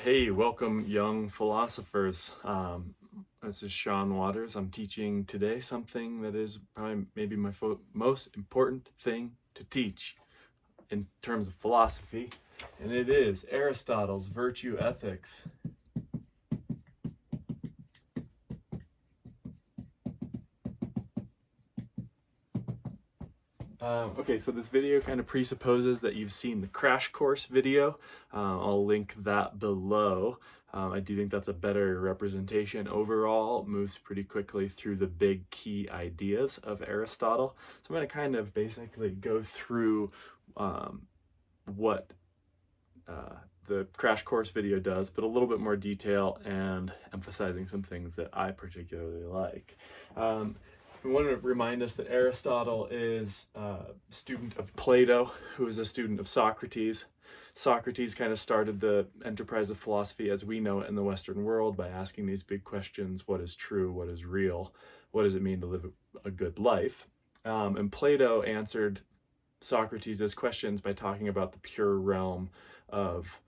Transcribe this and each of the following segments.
Hey, welcome, young philosophers. This is Sean Waters. I'm teaching today something that is probably maybe my most important thing to teach in terms of philosophy, and it is Aristotle's Virtue Ethics. Okay, so this video kind of presupposes that you've seen the crash course video. I'll link that below. I do think that's a better representation overall. It moves pretty quickly through the big key ideas of Aristotle. So I'm going to kind of basically go through what the crash course video does, but a little bit more detail and emphasizing some things that I particularly like. We want to remind us that Aristotle is a student of Plato, who is a student of Socrates. Socrates kind of started the enterprise of philosophy as we know it in the Western world by asking these big questions: what is true, what is real, what does it mean to live a good life? And Plato answered Socrates' questions by talking about the pure realm of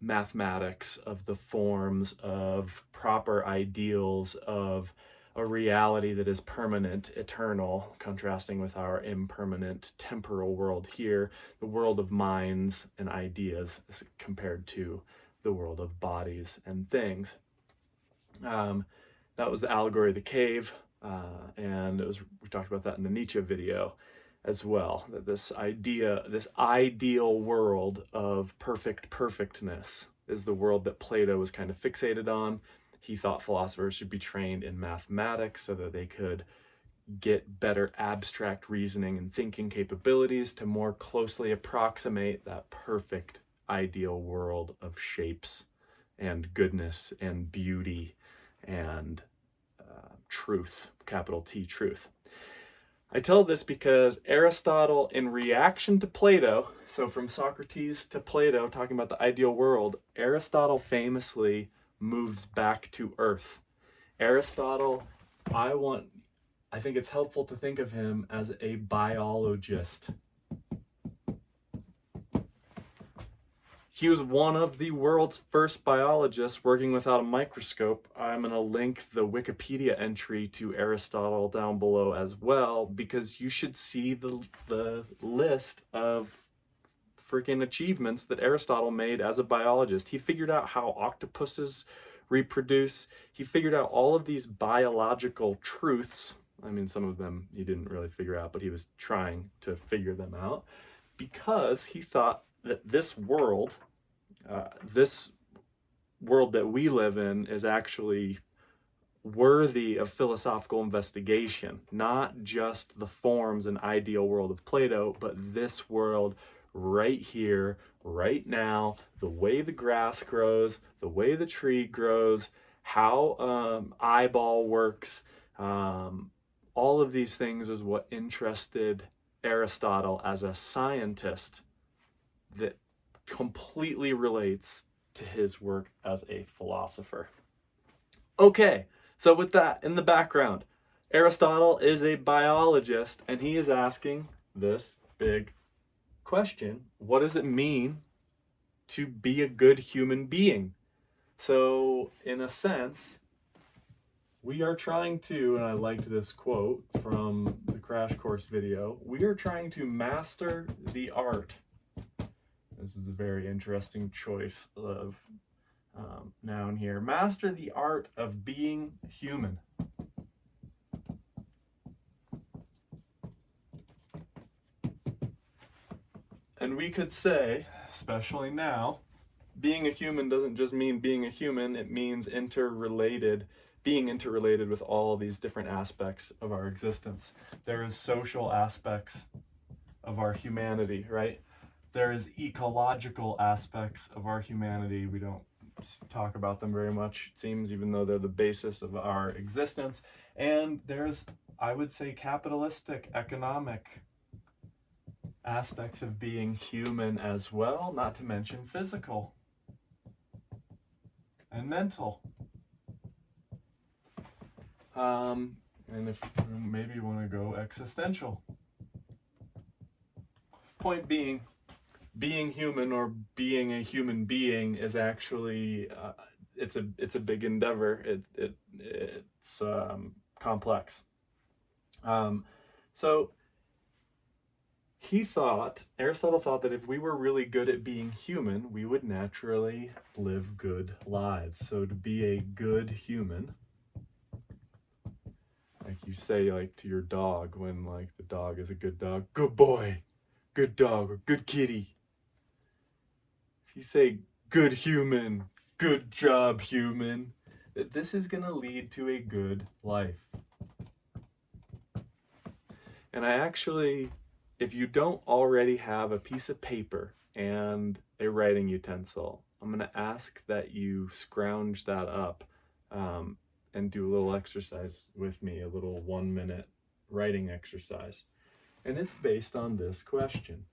mathematics, of the forms, of proper ideals, of a reality that is permanent, eternal, contrasting with our impermanent temporal world here, the world of minds and ideas compared to the world of bodies and things. That was the allegory of the cave, and we talked about that in the Nietzsche video as well, that this ideal world of perfectness is the world that Plato was kind of fixated on. He thought philosophers should be trained in mathematics so that they could get better abstract reasoning and thinking capabilities to more closely approximate that perfect ideal world of shapes and goodness and beauty and truth, capital T, truth. I tell this because Aristotle, in reaction to Plato, so from Socrates to Plato, talking about the ideal world, Aristotle famously moves back to earth. Aristotle, I think it's helpful to think of him as a biologist. He was one of the world's first biologists working without a microscope. I'm going to link the Wikipedia entry to Aristotle down below as well, because you should see the list of freaking achievements that Aristotle made as a biologist. He figured out how octopuses reproduce. He figured out all of these biological truths. I mean, some of them he didn't really figure out, but he was trying to figure them out because he thought that this world that we live in is actually worthy of philosophical investigation, not just the forms and ideal world of Plato, but this world right here, right now, the way the grass grows, the way the tree grows, how eyeball works, all of these things is what interested Aristotle as a scientist that completely relates to his work as a philosopher. Okay, so with that in the background, Aristotle is a biologist and he is asking this big question: what does it mean to be a good human being? So, in a sense, we are trying to, and I liked this quote from the Crash Course video, we are trying to master the art. This is a very interesting choice of noun here. Master the art of being human. And we could say, especially now, being a human doesn't just mean being a human, it means being interrelated with all these different aspects of our existence. There is social aspects of our humanity, right? There is ecological aspects of our humanity. We don't talk about them very much, it seems, even though they're the basis of our existence. And there's, I would say, capitalistic, economic aspects of being human as well, not to mention physical and mental. And if maybe you want to go existential. Point being, being human or being a human being is actually it's a big endeavor. It's complex. So Aristotle thought that if we were really good at being human, we would naturally live good lives. So to be a good human, like you say, like to your dog, when like the dog is a good dog, good boy, good dog, or good kitty. If you say good human, good job human, that this is going to lead to a good life. And I actually, if you don't already have a piece of paper and a writing utensil, I'm going to ask that you scrounge that up and do a little exercise with me, a little 1-minute writing exercise. And it's based on this question.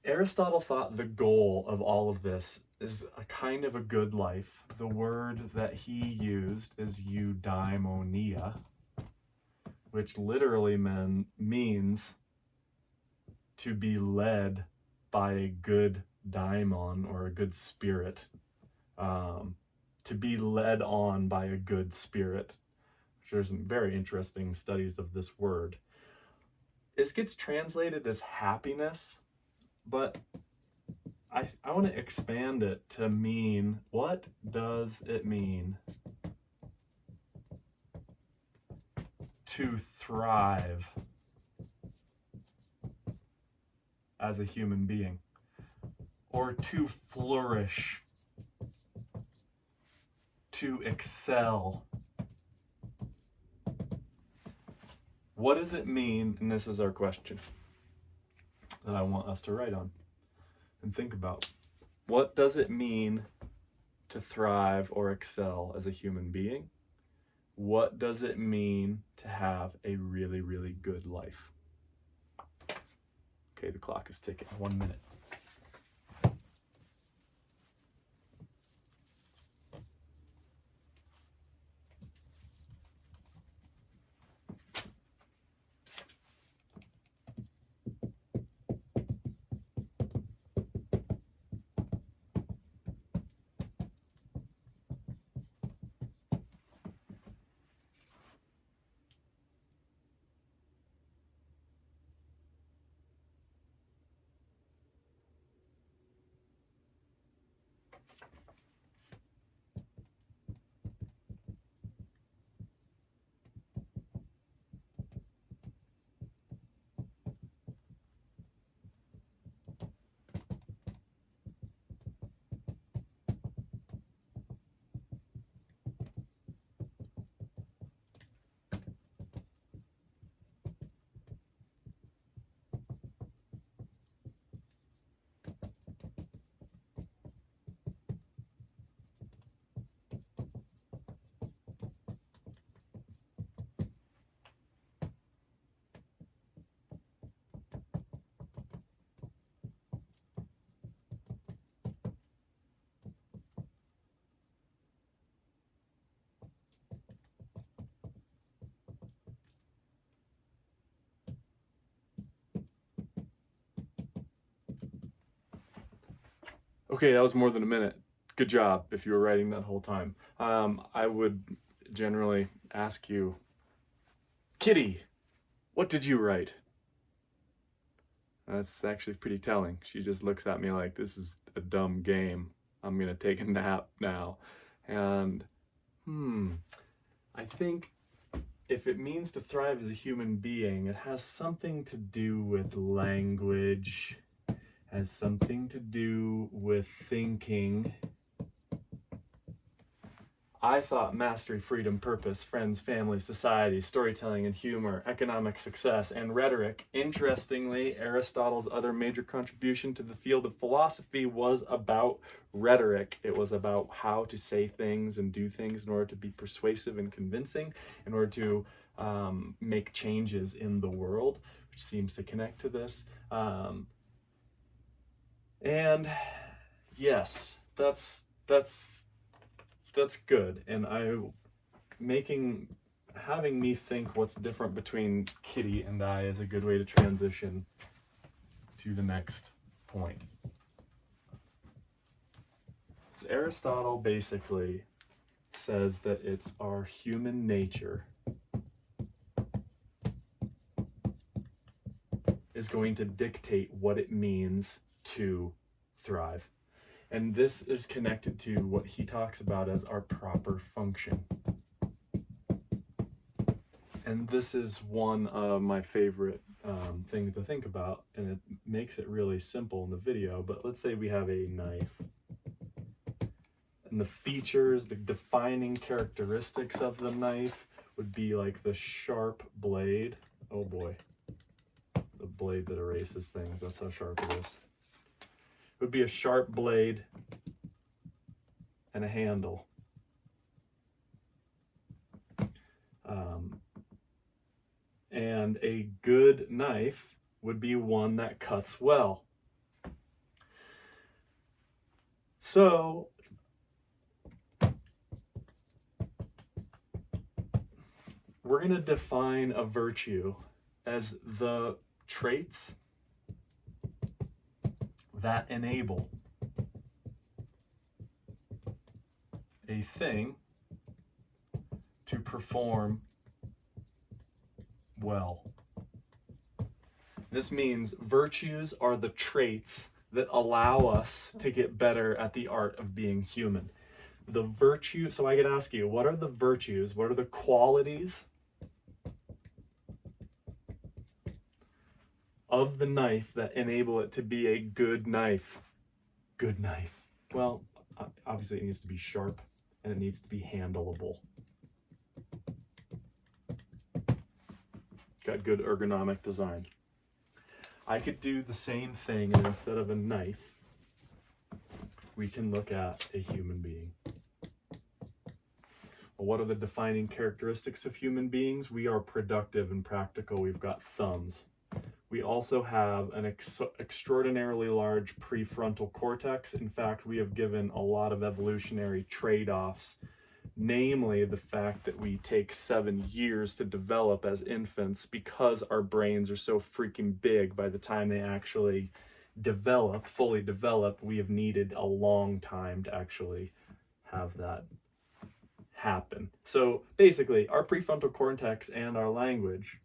Aristotle thought the goal of all of this is a kind of a good life. The word that he used is eudaimonia, which literally means to be led by a good daimon or a good spirit, to be led on by a good spirit. There's some very interesting studies of this word. It gets translated as happiness, but I want to expand it to mean, what does it mean to thrive as a human being, or to flourish, to excel? What does it mean? And this is our question that I want us to write on and think about. What does it mean to thrive or excel as a human being? What does it mean to have a really, really good life? Okay, the clock is ticking. 1 minute. Okay, that was more than a minute. Good job if you were writing that whole time. I would generally ask you, Kitty, what did you write? That's actually pretty telling. She just looks at me like, this is a dumb game. I'm gonna take a nap now. And I think if it means to thrive as a human being, it has something to do with language, has something to do with thinking. I thought mastery, freedom, purpose, friends, family, society, storytelling and humor, economic success, and rhetoric. Interestingly, Aristotle's other major contribution to the field of philosophy was about rhetoric. It was about how to say things and do things in order to be persuasive and convincing, in order to make changes in the world, which seems to connect to this. And yes, that's good. And having me think what's different between Kitty and I is a good way to transition to the next point. So Aristotle basically says that it's our human nature is going to dictate what it means to thrive. And this is connected to what he talks about as our proper function. And this is one of my favorite things to think about, and it makes it really simple in the video. But let's say we have a knife. And the features, the defining characteristics of the knife would be like the sharp blade. Oh boy, the blade that erases things, that's how sharp it is. It would be a sharp blade and a handle. And a good knife would be one that cuts well. So, we're going to define a virtue as the traits that enable a thing to perform well. This means virtues are the traits that allow us to get better at the art of being human. The virtue, so I could ask you, what are the virtues? What are the qualities of the knife that enable it to be a good knife? Good knife. Well, obviously it needs to be sharp and it needs to be handleable. Got good ergonomic design. I could do the same thing, and instead of a knife, we can look at a human being. Well, what are the defining characteristics of human beings? We are productive and practical. We've got thumbs. We also have an extraordinarily large prefrontal cortex. In fact, we have given a lot of evolutionary trade-offs, namely the fact that we take 7 years to develop as infants because our brains are so freaking big. By the time they actually develop, fully develop, we have needed a long time to actually have that happen. So basically, our prefrontal cortex and our language,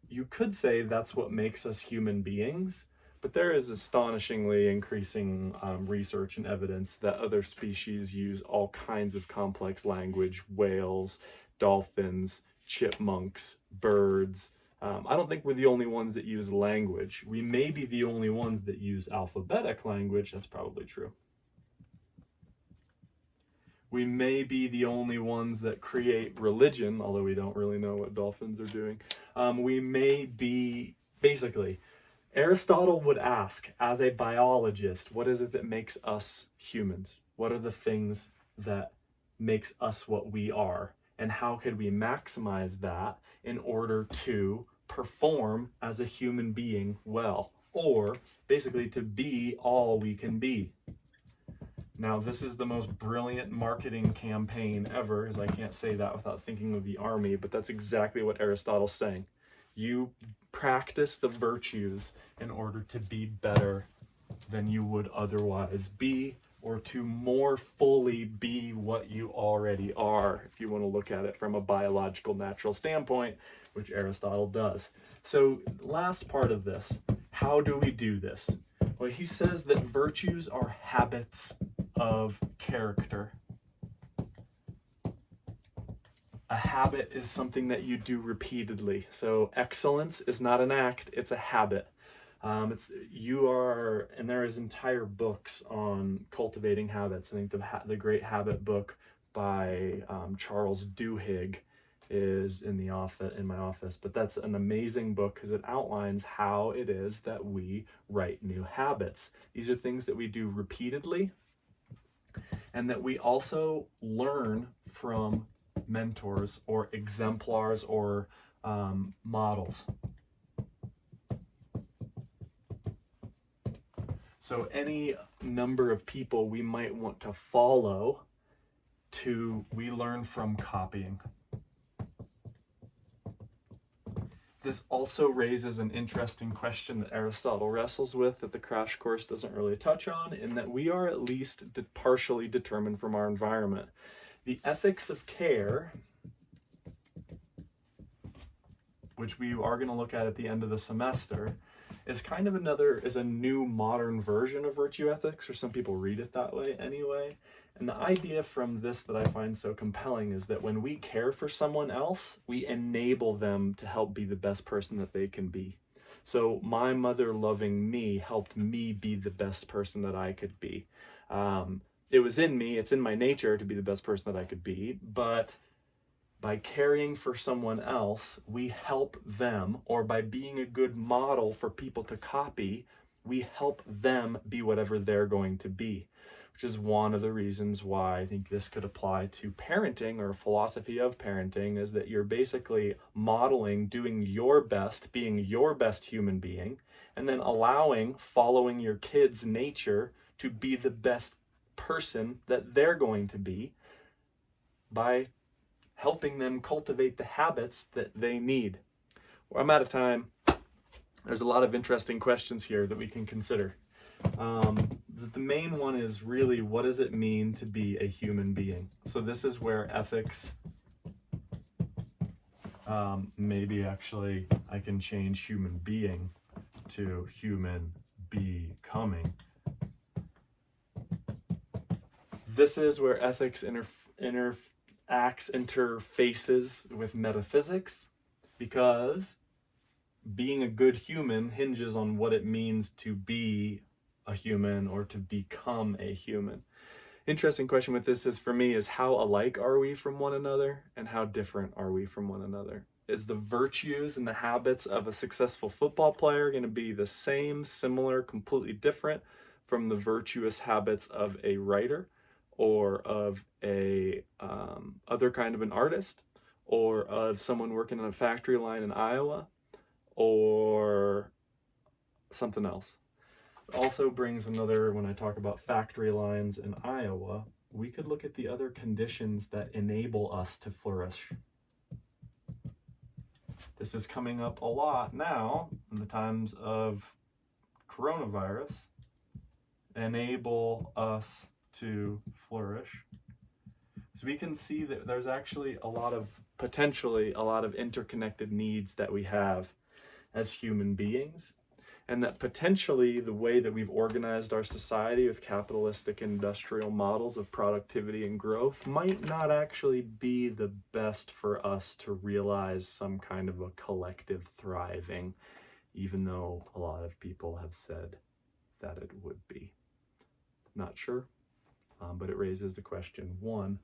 you could say that's what makes us human beings, but there is astonishingly increasing research and evidence that other species use all kinds of complex language: whales, dolphins, chipmunks, birds. I don't think we're the only ones that use language. We may be the only ones that use alphabetic language. That's probably true. We may be the only ones that create religion, although we don't really know what dolphins are doing. We may be, basically, Aristotle would ask, as a biologist, what is it that makes us humans? What are the things that makes us what we are? And how could we maximize that in order to perform as a human being well? Or basically to be all we can be. Now, this is the most brilliant marketing campaign ever, as I can't say that without thinking of the army, but that's exactly what Aristotle's saying. You practice the virtues in order to be better than you would otherwise be, or to more fully be what you already are, if you want to look at it from a biological, natural standpoint, which Aristotle does. So, last part of this, how do we do this? Well, he says that virtues are habits of character. A habit is something that you do repeatedly. So excellence is not an act, it's a habit. And there is entire books on cultivating habits. I think the Great Habit book by Charles Duhigg is in my office. But that's an amazing book because it outlines how it is that we write new habits. These are things that we do repeatedly and that we also learn from mentors or exemplars or models. So any number of people we might want to follow we learn from copying. The This also raises an interesting question that Aristotle wrestles with that the crash course doesn't really touch on, in that we are at least partially determined from our environment. The ethics of care, which we are going to look at the end of the semester, is kind of a new modern version of virtue ethics, or some people read it that way anyway. And the idea from this that I find so compelling is that when we care for someone else, we enable them to help be the best person that they can be. So my mother loving me helped me be the best person that I could be. It was in me, it's in my nature to be the best person that I could be, but by caring for someone else, we help them, or by being a good model for people to copy, we help them be whatever they're going to be, which is one of the reasons why I think this could apply to parenting, or philosophy of parenting, is that you're basically modeling doing your best, being your best human being, and then following your kid's nature to be the best person that they're going to be by helping them cultivate the habits that they need. Well, I'm out of time. There's a lot of interesting questions here that we can consider. The main one is really, what does it mean to be a human being? So this is where ethics, maybe actually I can change human being to human becoming. This is where ethics interfaces with metaphysics, because being a good human hinges on what it means to be a human or to become a human. Interesting question with this is, for me, is how alike are we from one another, and how different are we from one another? Is the virtues and the habits of a successful football player going to be the same, similar, completely different from the virtuous habits of a writer, or of a other kind of an artist, or of someone working on a factory line in Iowa, or something else? It also brings another, when I talk about factory lines in Iowa, we could look at the other conditions that enable us to flourish. This is coming up a lot now in the times of coronavirus. Enable us to flourish. So we can see that there's actually potentially a lot of interconnected needs that we have as human beings, and that potentially the way that we've organized our society with capitalistic industrial models of productivity and growth might not actually be the best for us to realize some kind of a collective thriving, even though a lot of people have said that it would be. Not sure, but it raises the question, one,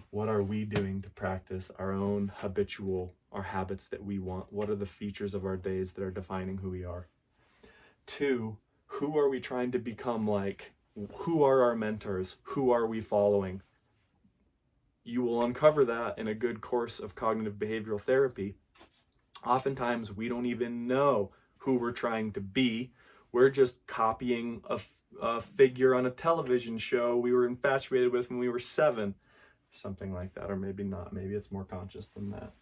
what are we doing to practice our own our habits that we want? What are the features of our days that are defining who we are? Two, who are we trying to become like? Who are our mentors? Who are we following? You will uncover that in a good course of cognitive behavioral therapy. Oftentimes, we don't even know who we're trying to be. We're just copying a figure on a television show we were infatuated with when we were 7. Something like that, or maybe not. Maybe it's more conscious than that.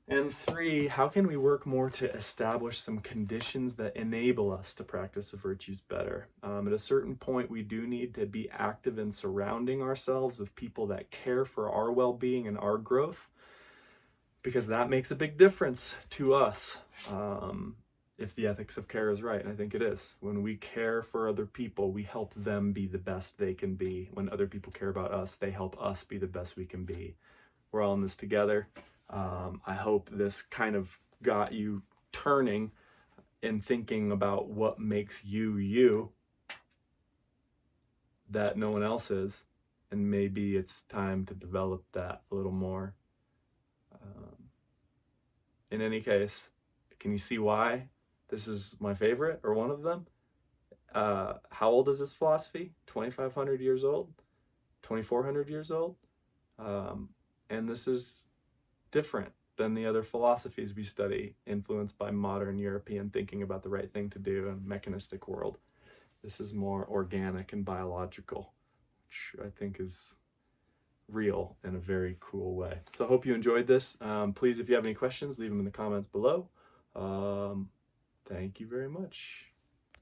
And 3, how can we work more to establish some conditions that enable us to practice the virtues better? At a certain point, we do need to be active in surrounding ourselves with people that care for our well-being and our growth, because that makes a big difference to us. If the ethics of care is right, and I think it is. When we care for other people, we help them be the best they can be. When other people care about us, they help us be the best we can be. We're all in this together. I hope this kind of got you turning and thinking about what makes you you that no one else is, and maybe it's time to develop that a little more. In any case, can you see why this is my favorite, or one of them? How old is this philosophy? 2,500 years old? 2,400 years old? And this is different than the other philosophies we study, influenced by modern European thinking about the right thing to do in a mechanistic world. This is more organic and biological, which I think is real in a very cool way. So I hope you enjoyed this. Please, if you have any questions, leave them in the comments below. Thank you very much.